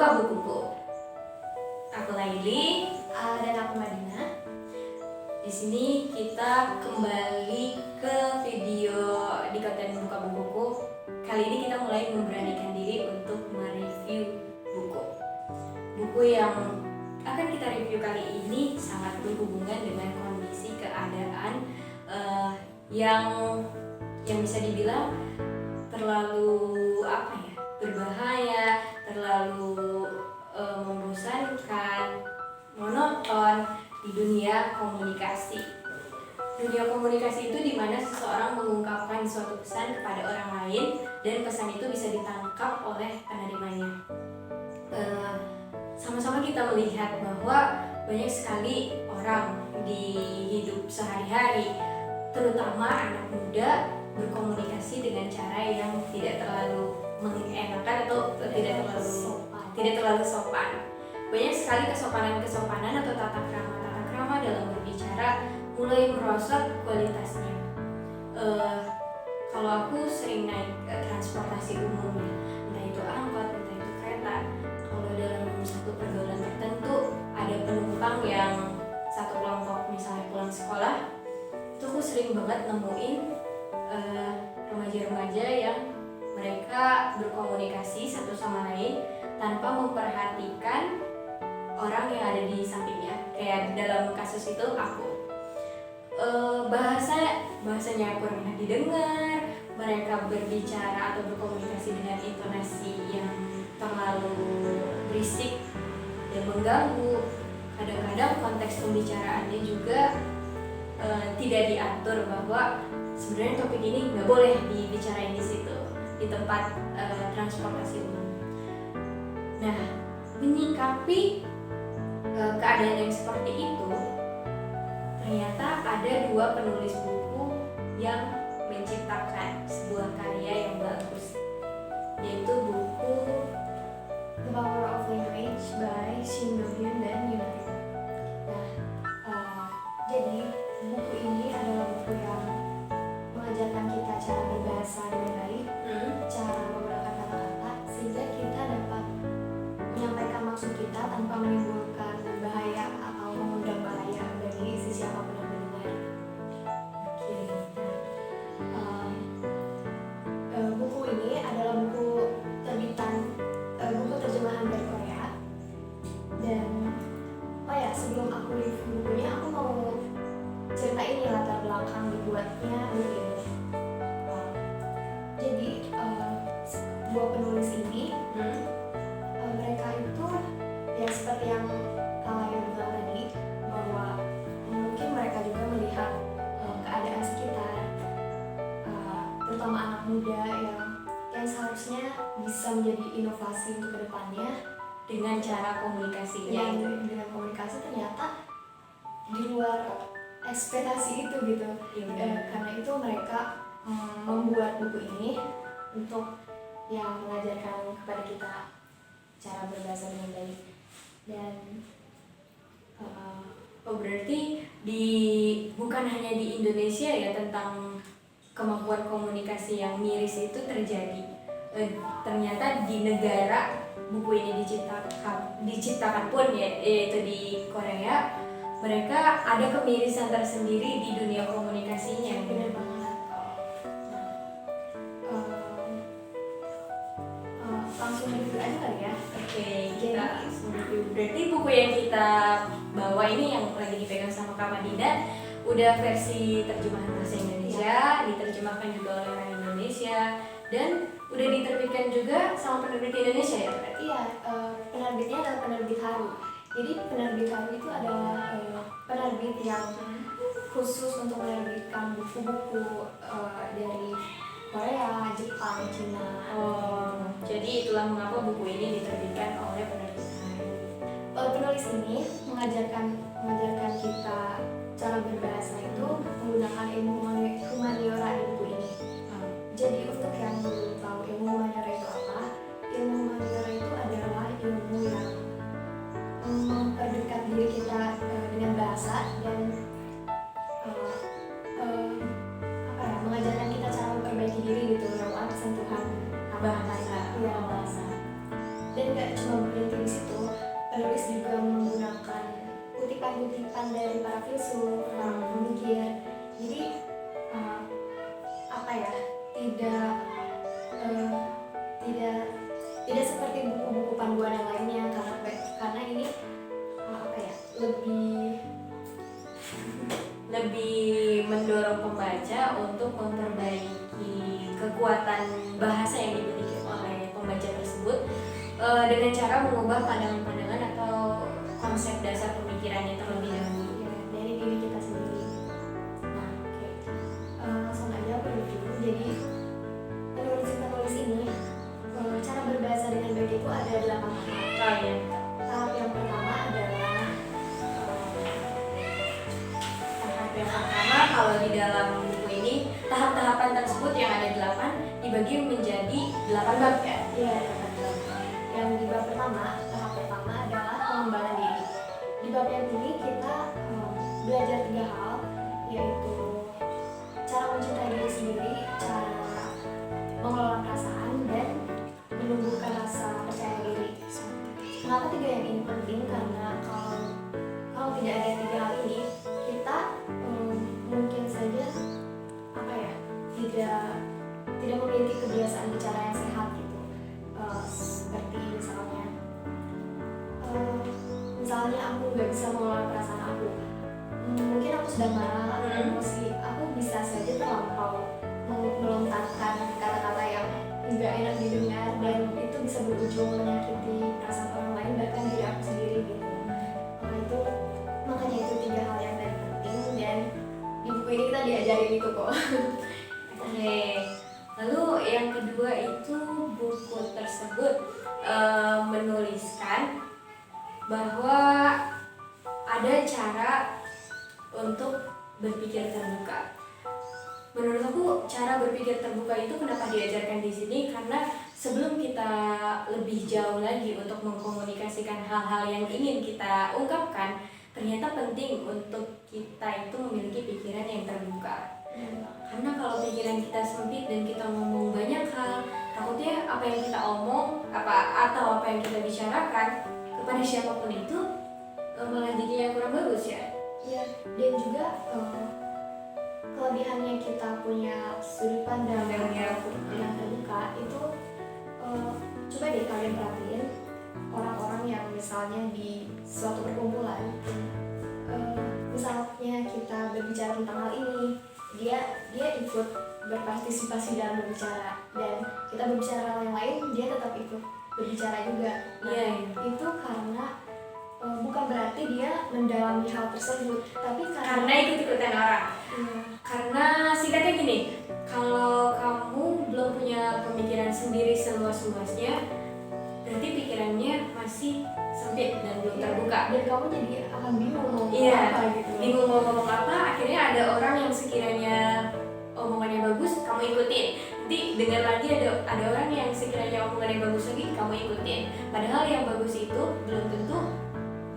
Buka Bukuku. Aku Laili dan aku Madina. Di sini kita kembali ke video di konten Buka Bukuku. Kali ini kita mulai memberanikan diri untuk mereview buku. Buku yang akan kita review kali ini sangat berhubungan dengan kondisi keadaan yang bisa dibilang terlalu berbahaya, terlalu membosankan, monoton di dunia komunikasi. Dunia komunikasi itu dimana seseorang mengungkapkan suatu pesan kepada orang lain dan pesan itu bisa ditangkap oleh penerimanya. Sama-sama kita melihat bahwa banyak sekali orang di hidup sehari-hari, terutama anak muda, berkomunikasi dengan cara yang tidak terlalu mengenakan atau tidak terlalu sopan. Banyak sekali kesopanan atau tata krama dalam berbicara mulai merosot kualitasnya. Kalau aku sering naik transportasi umum, entah itu angkot, entah itu kereta. Kalau dalam satu pergaulan tertentu ada penumpang yang satu kelompok misalnya pulang sekolah, itu aku sering banget nemuin remaja-remaja yang mereka berkomunikasi satu sama lain tanpa memperhatikan orang yang ada di sampingnya. Kayak dalam kasus itu aku, bahasanya kurang enak didengar, mereka berbicara atau berkomunikasi dengan intonasi yang terlalu berisik dan mengganggu. Kadang-kadang konteks pembicaraannya juga tidak diatur bahwa sebenarnya topik ini nggak boleh dibicarain di situ, di tempat transportasi umum. Nah, menyikapi keadaan yang seperti itu, ternyata ada dua penulis buku yang menciptakan sebuah karya yang bagus, yaitu buku The Power of Language by Shin Do-hyun dan Yunari. Nah, jadi buku ini adalah buku yang mengajarkan kita cara berbahasa dengan baik, cara menggunakan kata-kata sehingga kita dapat menyampaikan maksud kita tanpa menimbulkan bahaya atau mengundang bahaya bagi siapapun yang mendengar. Buku ini adalah buku terbitan buku terjemahan dari Korea. Dan sebelum aku review bukunya, aku mau ceritain nih latar belakang dibuatnya buku ini. Jadi dua penulis ini mereka itu ya seperti yang Kak Laila bilang tadi, bahwa mungkin mereka juga melihat keadaan sekitar, terutama anak muda yang seharusnya bisa menjadi inovasi untuk kedepannya dengan cara komunikasinya. Dengan komunikasi ternyata di luar ekspektasi itu gitu. Karena itu mereka membuat buku ini untuk yang mengajarkan kepada kita cara berbahasa dengan baik. Dan berarti bukan hanya di Indonesia ya tentang kemampuan komunikasi yang miris itu terjadi. Ternyata di negara buku ini diciptakan pun yaitu di Korea, mereka ada kemirisan tersendiri di dunia komunikasinya. Benar banget. Langsung review aja kali ya. Oke, kita langsung review. Berarti buku yang kita bawa ini yang lagi dipegang sama Kak Madina udah versi terjemahan bahasa Indonesia, diterjemahkan juga oleh orang Indonesia, dan udah diterbitkan juga sama penerbit Indonesia ya berarti? Iya, penerbitnya adalah penerbit Haru. Jadi penerbit Haru itu adalah penerbit yang khusus untuk menerbitkan buku-buku dari Korea, Jepang, Cina. Jadi itulah mengapa buku ini diterbitkan oleh penerbit Haru. Penulis ini mengajarkan kita cara berbahasa itu menggunakan ilmu humaniora di buku ini. Jadi untuk yang belum tahu ilmu humaniora itu apa, ilmu humaniora itu adalah ilmu yang memperdekat diri kita dengan bahasa dan mengajarkan kita cara memperbaiki diri gitu lewat sentuhan bahasa. Dan nggak cuma berhenti di situ, penulis juga menggunakan kutipan-kutipan dari para filsuf, para pemikir. Jadi apa ya, tidak tidak seperti buku-buku panduan yang lainnya, karena ini apa ya, lebih mendorong pembaca untuk memperbaiki kekuatan bahasa yang dimiliki oleh pembaca tersebut dengan cara mengubah pandangan-pandangan atau konsep dasar pemikirannya terlebih dahulu ya, dari diri kita sendiri. Nah, oke. Langsung aja aku review. Jadi penulis ini cara berbahasa dengan baik itu ada 8 tahap. Oh, iya. Tahap yang pertama adalah Tahap yang pertama, kalau di dalam buku ini tahap-tahapan tersebut yang ada 8 dibagi menjadi 8 bab ya. Iya, yang di bab pertama, tahap pertama adalah pengembangan diri. Di bab yang ini kita belajar 3 hal, yaitu cara mencintai diri sendiri, cara mengelola perasaan, dan menumbuhkan rasa percaya diri. Kenapa 3 yang ini penting? Karena kalau tidak ada 3 hal ini, kita mungkin saja apa ya, tidak memiliki kebiasaan bicara yang sehat gitu. Seperti misalnya aku nggak bisa mengelola perasaan aku. Mungkin aku sedang marah atau emosi, aku bisa saja terlampau melontarkan kata-kata yang nggak enak didengar, dan itu bisa berujung menyakiti perasaan orang lain, bahkan diri aku sendiri gitu. Makanya itu 3 hal yang tadi penting, dan di buku ini kita diajarin itu kok. Oke. Lalu yang kedua itu buku tersebut menuliskan bahwa ada cara untuk berpikir terbuka. Menurut aku cara berpikir terbuka itu kenapa diajarkan di sini, karena sebelum kita lebih jauh lagi untuk mengkomunikasikan hal-hal yang ingin kita ungkapkan, ternyata penting untuk kita itu memiliki pikiran yang terbuka. Karena kalau pikiran kita sempit dan kita ngomong banyak hal, takutnya apa yang kita omong atau apa yang kita bicarakan kepada siapapun itu malah jadinya kurang bagus ya. Iya, dan juga kelebihannya kita punya sudut pandang yang terbuka itu, coba deh kalian perhatiin orang-orang yang misalnya di suatu perkumpulan, misalnya kita berbicara tentang hal ini, dia ikut berpartisipasi dalam berbicara, dan kita berbicara hal yang lain, dia tetap ikut berbicara juga. Itu karena bukan berarti dia mendalami hal tersebut, tapi karena ikut-ikutan orang. Karena singkatnya gini, kalau kamu belum punya pemikiran sendiri seluas-luasnya, berarti pikirannya masih sempit dan belum terbuka. Dan kamu jadi akan bingung mau apa gitu. Bingung mau ngomong apa, akhirnya ada orang yang sekiranya omongannya bagus, kamu ikutin. Nanti dengar lagi ada orang yang sekiranya omongannya bagus lagi, kamu ikutin. Padahal yang bagus itu belum tentu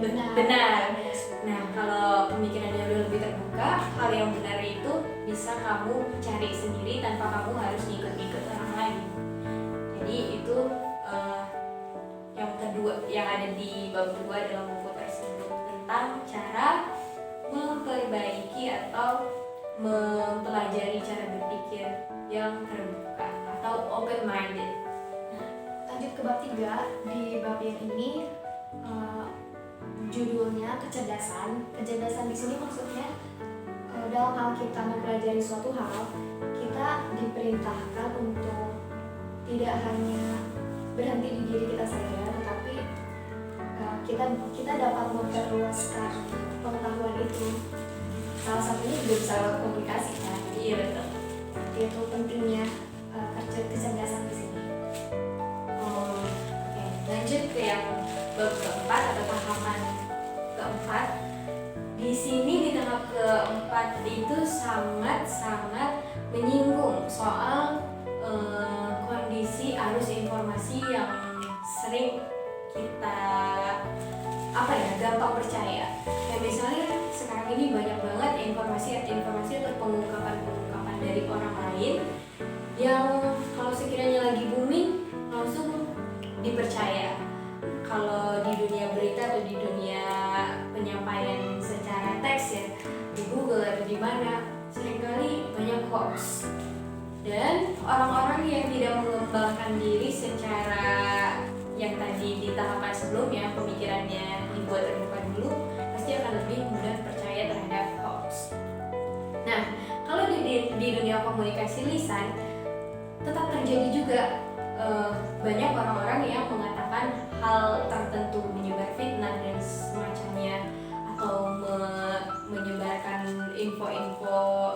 benar. Nah, kalau pemikirannya udah lebih terbuka, hal yang benar itu bisa kamu cari sendiri tanpa kamu harus ngikut-ngikut orang lain. Jadi itu yang kedua yang ada di bab 2 dalam buku tersebut, tentang cara memperbaiki atau mempelajari cara berpikir yang terbuka atau open minded. Lanjut ke bab 3. Di bab yang ini judulnya kecerdasan. Kecerdasan di sini maksudnya dalam hal kita mempelajari suatu hal, kita diperintahkan untuk tidak hanya berhenti di diri kita saja, tetapi kita dapat memperluaskan pengetahuan itu. Salah satunya juga bisa lewat komunikasi kan. Iya betul. Itu pentingnya kecerdasan di sini. Oke, lanjut ke yang bab keempat atau tahapan keempat. Di sini di tahap keempat itu sangat menyinggung soal kondisi arus informasi yang sering kita gampang percaya. Kayak misalnya sekarang ini banyak banget informasi atau pengungkapan dari orang lain yang kalau sekiranya lagi booming langsung dipercaya. Kalau di dunia berita atau di dunia penyampaian secara teks ya, di Google atau di mana, seringkali banyak hoax. Dan orang-orang yang tidak mengembangkan diri secara yang tadi di tahapan sebelumnya, pemikirannya dibuat terbuka dulu, pasti akan lebih mudah percaya terhadap hoax. Nah, kalau di dunia komunikasi lisan, tetap terjadi juga banyak orang-orang yang mengatakan hal tertentu, menyebar fitnah dan semacamnya, atau menyebarkan info-info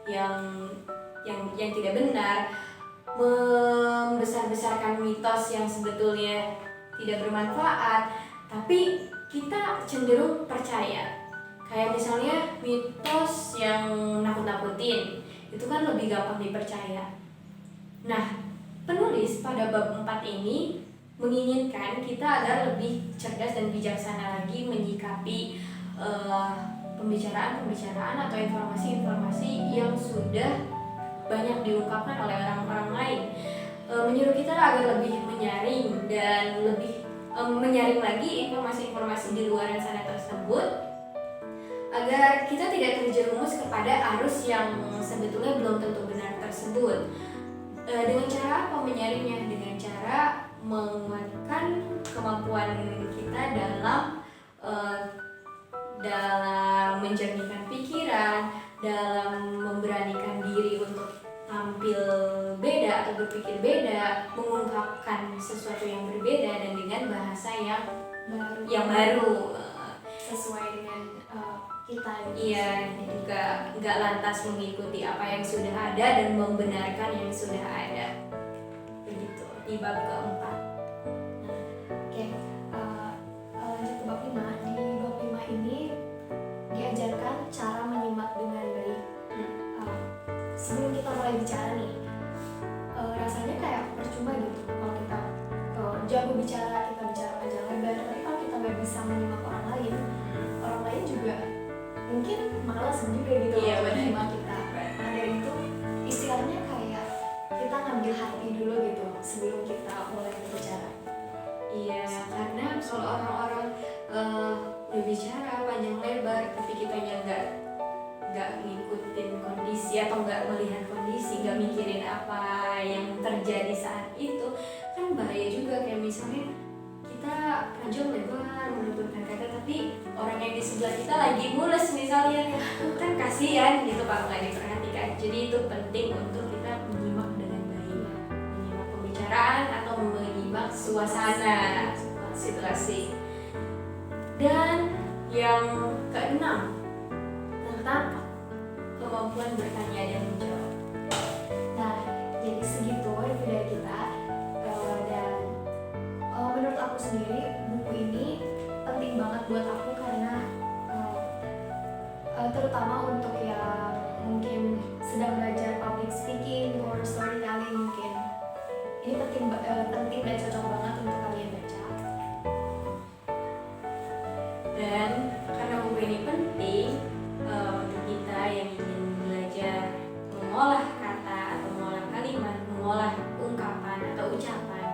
yang tidak benar, membesar-besarkan mitos yang sebetulnya tidak bermanfaat, tapi kita cenderung percaya. Kayak misalnya mitos yang nakut-nakutin, itu kan lebih gampang dipercaya. Nah, penulis pada bab 4 ini menginginkan kita agar lebih cerdas dan bijaksana lagi menyikapi pembicaraan-pembicaraan atau informasi-informasi yang sudah banyak diungkapkan oleh orang-orang lain. Menyuruh kita agar lebih menyaring dan lebih menyaring lagi informasi-informasi di luar sana tersebut, agar kita tidak terjerumus kepada arus yang sebetulnya belum tentu benar tersebut. Dengan cara apa menyaringnya? Dengan cara menguatkan kemampuan kita dalam menjernihkan pikiran, dalam memberanikan diri untuk tampil beda atau berpikir beda, mengungkapkan sesuatu yang berbeda dan dengan bahasa yang baru sesuai dengan kita. Iya, juga nggak lantas mengikuti apa yang sudah ada dan membenarkan yang sudah ada. Begitu di bab keempat. Oke, lanjut ke bab 5. Di bab 5 ini diajarkan cara menyimak dengan baik. Sebelum kita mulai bicara nih, rasanya kayak percuma gitu kalau kita jago bicara, kita bicara panjang lebar, tapi kalau kita nggak bisa menyimak orang lain juga mungkin malas juga gitu menyimak kita. Nah, dari itu istilahnya kayak kita ngambil hati dulu gitu sebelum kita mulai berbicara. Iya, karena kalau orang-orang berbicara panjang lebar tapi kitanya nggak ngikutin kondisi atau nggak melihat kondisi, nggak mikirin apa yang terjadi saat itu, kan bahaya juga. Kayak misalnya kita panjang lebar menuturkan kata tapi orang yang di sebelah kita lagi mules misalnya, kan kasihan gitu kalau nggak diperhatikan. Jadi itu penting untuk kita menyimak dengan baik, menyimak pembicaraan atau menyimak suasana situasi. Dan yang keenam, tentang kemampuan bertanya dan menjawab. Nah, jadi segitu review dari kita. Dan menurut aku sendiri buku ini penting banget buat aku karena terutama untuk yang mungkin sedang belajar public speaking or storytelling, mungkin ini penting dan cocok banget untuk kalian baca. Dan karena buku ini penting untuk kita yang ingin belajar mengolah kata atau mengolah kalimat, mengolah ungkapan atau ucapan,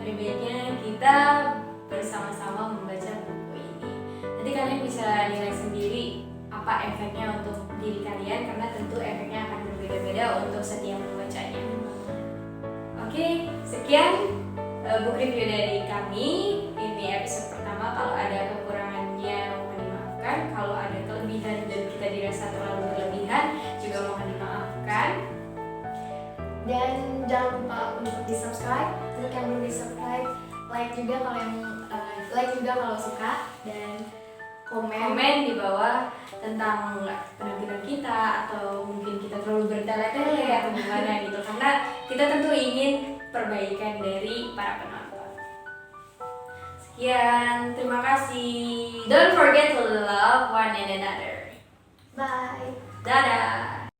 lebih baiknya kita bersama-sama membaca buku ini. Nanti kalian bisa nilai sendiri apa efeknya untuk diri kalian, karena tentu efeknya akan berbeda-beda untuk setiap membacanya. Oke, sekian book review dari kami. Ini episode pertama. Kalau ada kekurangannya mohon dimaafkan, kalau ada kelebihan dan kita dirasa terlalu berlebihan juga mohon dimaafkan. Dan jangan lupa untuk di subscribe. Untuk yang belum di subscribe, like juga kalau suka, dan komen di bawah tentang penampilan kita atau mungkin kita terlalu bertele-tele atau gimana gitu, karena kita tentu ingin perbaikan dari para penonton. Sekian, terima kasih. Don't forget to love one and another. bye. Dadah.